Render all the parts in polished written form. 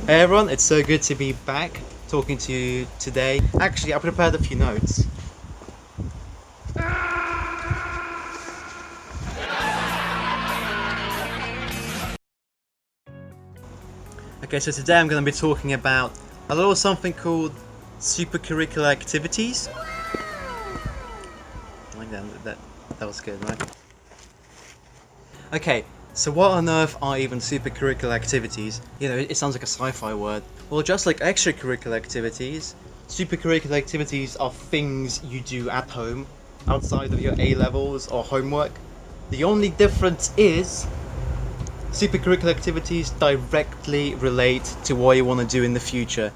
Hey everyone, it's so good to be back talking to you today. Actually, I prepared a few notes. Okay, so today I'm going to be talking about a little something called supercurricular activities. That was good, right? Okay, so what on earth are even supercurricular activities? You know, it sounds like a sci-fi word. Well, just like extracurricular activities, supercurricular activities are things you do at home, outside of your A-levels or homework. The only difference is supercurricular activities directly relate to what you want to do in the future.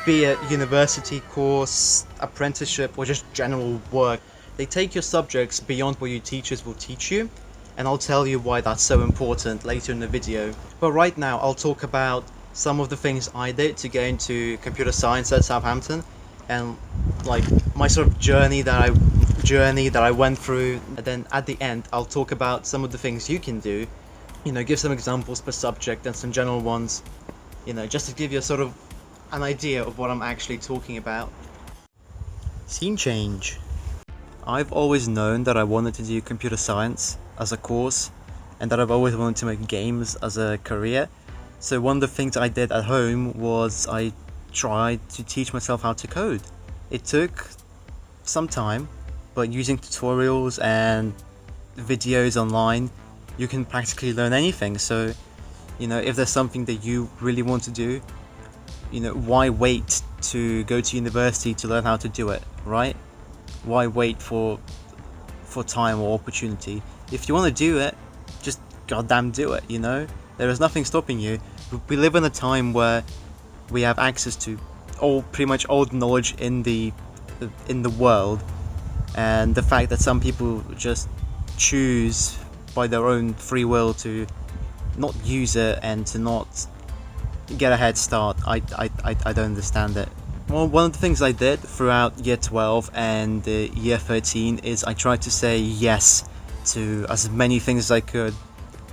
Be it university course, apprenticeship, or just general work. They take your subjects beyond what your teachers will teach you, and I'll tell you why that's so important later in the video. But right now I'll talk about some of the things I did to get into computer science at Southampton, and like my sort of journey that I went through. And then at the end I'll talk about some of the things you can do, you know, give some examples per subject and some general ones, you know, just to give you a sort of an idea of what I'm actually talking about. Scene change. I've always known that I wanted to do computer science as a course, and that I've always wanted to make games as a career. So one of the things I did at home was I tried to teach myself how to code. It took some time, but using tutorials and videos online, you can practically learn anything. So, you know, if there's something that you really want to do, you know, why wait to go to university to learn how to do it, right? Why wait for time or opportunity? If you want to do it, just goddamn do it, you know? There is nothing stopping you. We live in a time where we have access to pretty much all the knowledge in the world, and the fact that some people just choose by their own free will to not use it and to not get a head start, I don't understand it. Well, one of the things I did throughout year 12 and year 13 is I tried to say yes to as many things as I could.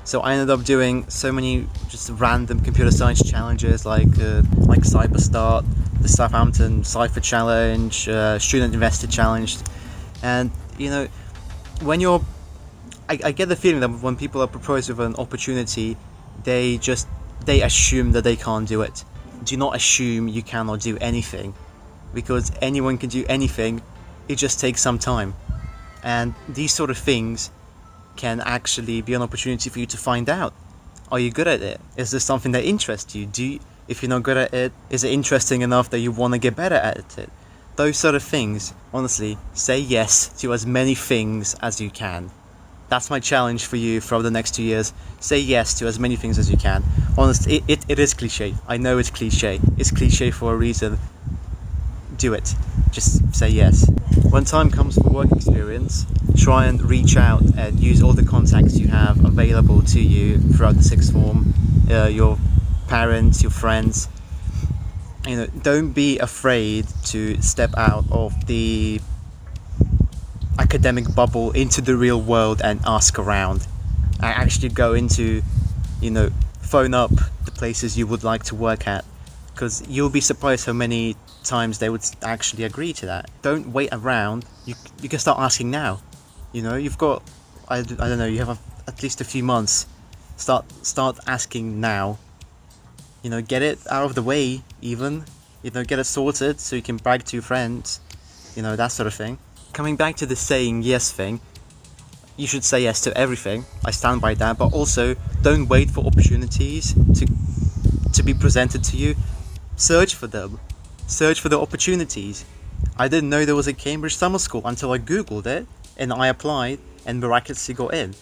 So I ended up doing so many just random computer science challenges like CyberStart, the Southampton Cypher Challenge, Student Investor Challenge, and you know, when I get the feeling that when people are proposed with an opportunity, they assume that they can't do it. Do not assume you cannot do anything, because anyone can do anything. It just takes some time, and these sort of things can actually be an opportunity for you to find out. Are you good at it? Is this something that interests you? If you're not good at it, is it interesting enough that you want to get better at it? Those sort of things. Honestly, say yes to as many things as you can. That's my challenge for you for the next 2 years. Say yes to as many things as you can. Honestly, it is cliche. I know it's cliche. It's cliche for a reason. Do it. Just say yes. When time comes for work experience, try and reach out and use all the contacts you have available to you throughout the sixth form. Your parents, your friends. You know, don't be afraid to step out of the academic bubble into the real world and ask around. I actually go into, you know, phone up the places you would like to work at, because you'll be surprised how many times they would actually agree to that. Don't wait around. You can start asking now. You know, you've got I don't know, you have at least a few months. Start asking now. You know, get it out of the way, even, you know, get it sorted so you can brag to your friends, you know, that sort of thing. Coming back to the saying yes thing, you should say yes to everything. I stand by that, but also don't wait for opportunities to be presented to you. Search for them. Search for the opportunities. I didn't know there was a Cambridge summer school until I googled it and I applied and miraculously got in.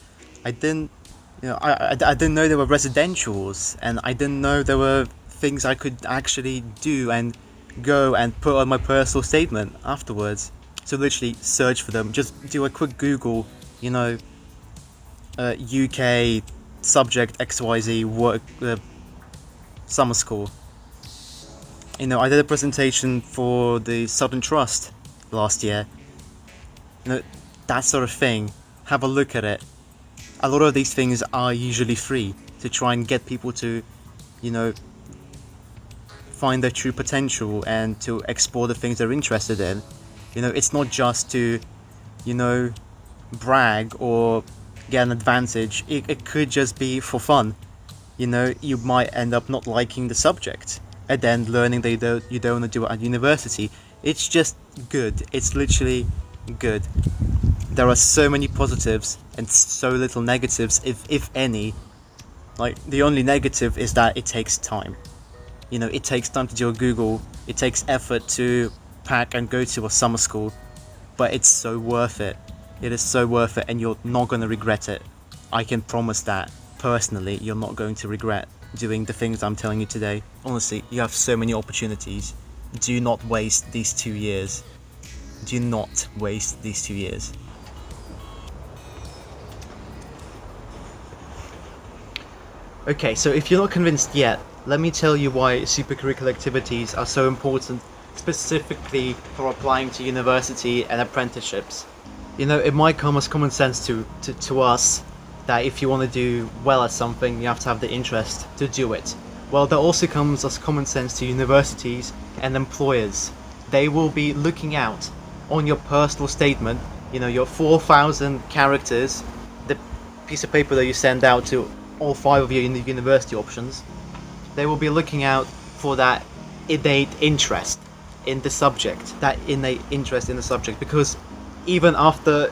I didn't know there were residentials, and I didn't know there were things I could actually do and go and put on my personal statement afterwards. So literally search for them. Just do a quick Google, you know, UK subject XYZ work summer school. You know, I did a presentation for the Sutton Trust last year. You know, that sort of thing. Have a look at it. A lot of these things are usually free to try and get people to, you know, find their true potential and to explore the things they're interested in. It's not just to, brag or get an advantage. It could just be for fun. You might end up not liking the subject and then learning that you don't want to do it at university. It's just good. It's literally good. There are so many positives and so little negatives, if any. Like, the only negative is that it takes time. It takes time to do a Google. It takes effort to pack and go to a summer school. But it's so worth it. It is so worth it, and you're not going to regret it. I can promise that. Personally, you're not going to regret doing the things I'm telling you today. Honestly, you have so many opportunities. Do not waste these 2 years. Do not waste these 2 years. Okay, so if you're not convinced yet, let me tell you why supercurricular activities are so important, specifically for applying to university and apprenticeships. It might come as common sense to us that if you want to do well at something, you have to have the interest to do it. Well, that also comes as common sense to universities and employers. They will be looking out on your personal statement, your 4,000 characters, the piece of paper that you send out to all 5 of you in the university options. They will be looking out for that innate interest in the subject, because even after,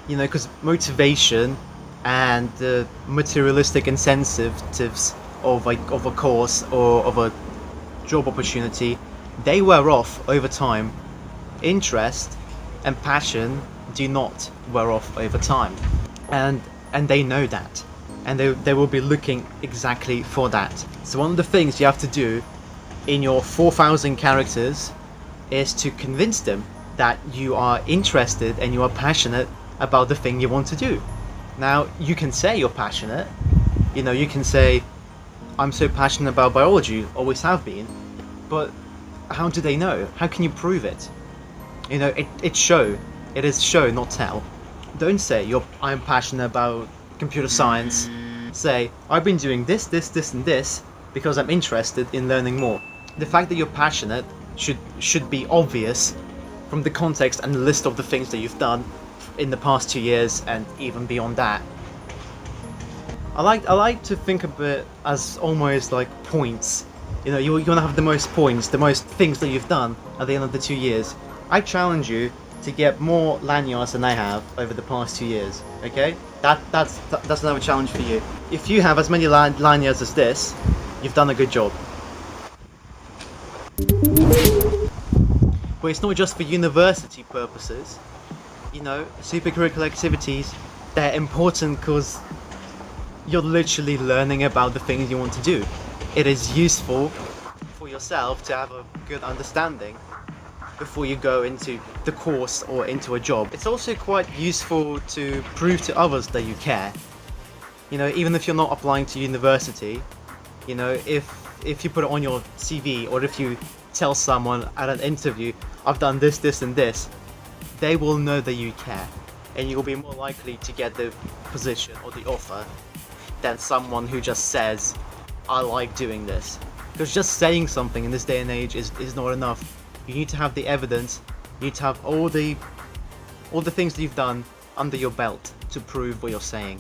because motivation and the materialistic incentives of a course or of a job opportunity, they wear off over time. Interest and passion do not wear off over time, and they know that, and they will be looking exactly for that. So one of the things you have to do in your 4,000 characters is to convince them that you are interested and you are passionate about the thing you want to do. Now, you can say you're passionate. You can say, I'm so passionate about biology, always have been. But how do they know? How can you prove it? It's show. It is show, not tell. Don't say I'm passionate about computer science. Say, I've been doing this, and this because I'm interested in learning more. The fact that you're passionate should be obvious from the context and the list of the things that you've done in the past 2 years and even beyond that. I like to think of it as almost like points. You're gonna have the most points, the most things that you've done at the end of the 2 years. I challenge you to get more lanyards than I have over the past 2 years. Okay, that's another challenge for you. If you have as many lanyards as this, you've done a good job. But it's not just for university purposes. Supercurricular activities, they're important because you're literally learning about the things you want to do. It is useful for yourself to have a good understanding before you go into the course or into a job. It's also quite useful to prove to others that you care. Even if you're not applying to university, if you put it on your CV, or if you tell someone at an interview, I've done this, and this, they will know that you care, and you'll be more likely to get the position or the offer than someone who just says, I like doing this. Because just saying something in this day and age is not enough. You need to have the evidence. You need to have all the things that you've done under your belt to prove what you're saying.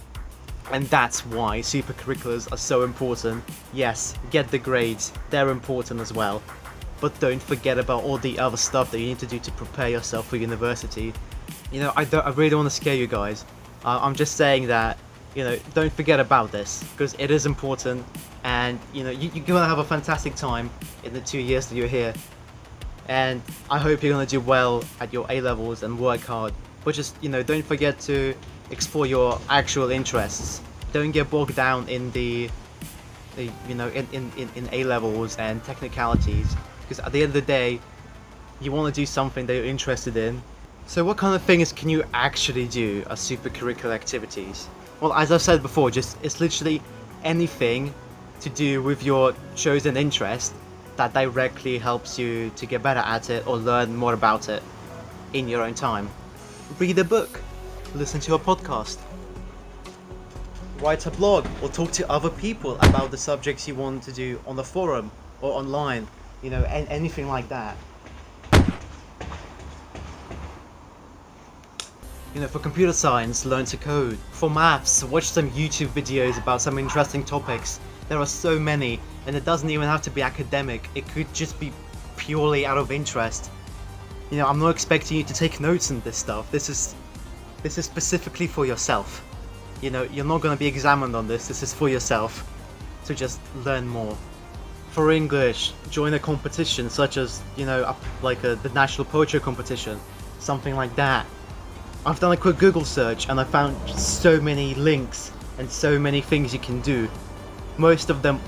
And that's why supercurriculars are so important. Yes, get the grades, they're important as well. But don't forget about all the other stuff that you need to do to prepare yourself for university. I really don't want to scare you guys. I'm just saying that, don't forget about this, because it is important, and you're gonna have a fantastic time in the 2 years that you're here. And I hope you're gonna do well at your A-levels and work hard. But just, don't forget to explore your actual interests. Don't get bogged down in in A-levels and technicalities. Because at the end of the day, you want to do something that you're interested in. So what kind of things can you actually do as supercurricular activities? Well, as I've said before, it's literally anything to do with your chosen interest that directly helps you to get better at it or learn more about it in your own time. Read a book, listen to a podcast, write a blog, or talk to other people about the subjects you want to do on the forum or online. you know, anything like that. You know, for computer science, learn to code. For maths, watch some YouTube videos about some interesting topics. There are so many, and it doesn't even have to be academic. It could just be purely out of interest. You know, I'm not expecting you to take notes on this stuff. This is specifically for yourself. You know, you're not going to be examined on this. This is for yourself. So just learn more. For English, join a competition such as, you know, the National Poetry Competition. Something like that. I've done a quick Google search and I found so many links and so many things you can do. Most of them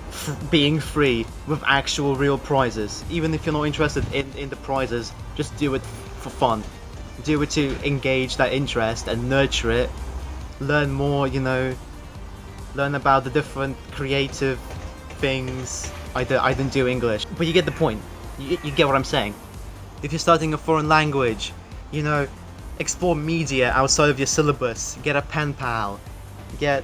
being free with actual real prizes. Even if you're not interested in the prizes, just do it for fun. Do it to engage that interest and nurture it. Learn more, you know, learn about the different creative things. I didn't do English, but you get the point. You get what I'm saying. If you're studying a foreign language, you know, explore media outside of your syllabus. Get a pen pal. Get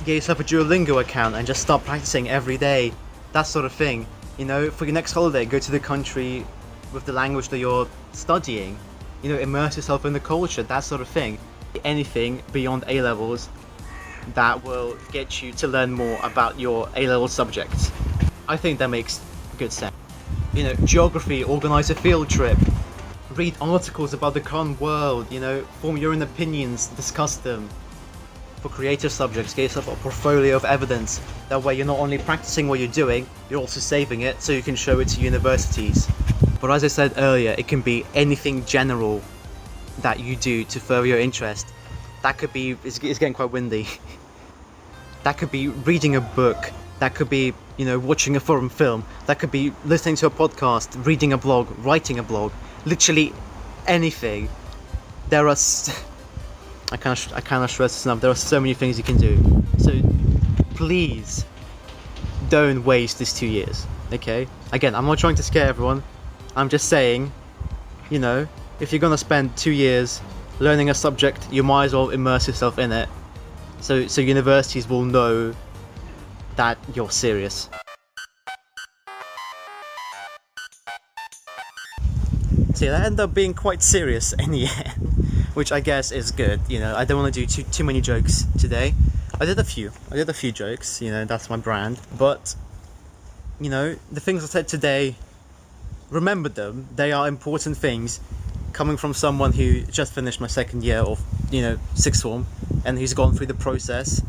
yourself a Duolingo account and just start practicing every day. That sort of thing. You know, for your next holiday, go to the country with the language that you're studying. You know, immerse yourself in the culture, that sort of thing. Anything beyond A-levels that will get you to learn more about your A-level subjects. I think that makes good sense. You know, geography, organize a field trip. Read articles about the current world, you know, form your own opinions, discuss them. For creative subjects, get yourself a portfolio of evidence. That way you're not only practicing what you're doing, you're also saving it so you can show it to universities. But as I said earlier, it can be anything general that you do to further your interest. That could be, it's getting quite windy. That could be reading a book. That could be, you know, watching a foreign film. That could be listening to a podcast, reading a blog, writing a blog. Literally anything. There are I cannot stress this enough. There are so many things you can do. So please don't waste this 2 years. Okay? Again, I'm not trying to scare everyone. I'm just saying, you know, if you're gonna spend 2 years learning a subject, you might as well immerse yourself in it. So universities will know that you're serious. So that ended up being quite serious in the end, which I guess is good. You know, I don't want to do too many jokes today. I did a few jokes, you know, that's my brand. But, you know, the things I said today, remember them. They are important things coming from someone who just finished my second year of, you know, sixth form, and who's gone through the process,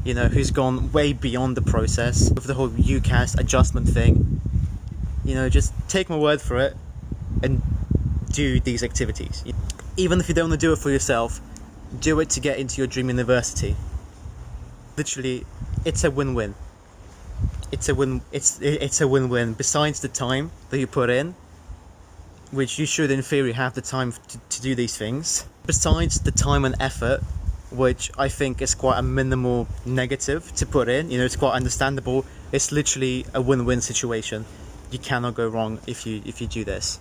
you know, who's gone way beyond the process with the whole UCAS adjustment thing. You know, just take my word for it and do these activities. Even if you don't want to do it for yourself, do it to get into your dream university. Literally, it's a win-win. It's a win-win. Besides the time that you put in, which you should in theory have the time to do these things. Besides the time and effort, which I think is quite a minimal negative to put in, you know, it's quite understandable. It's literally a win-win situation. You cannot go wrong if you do this.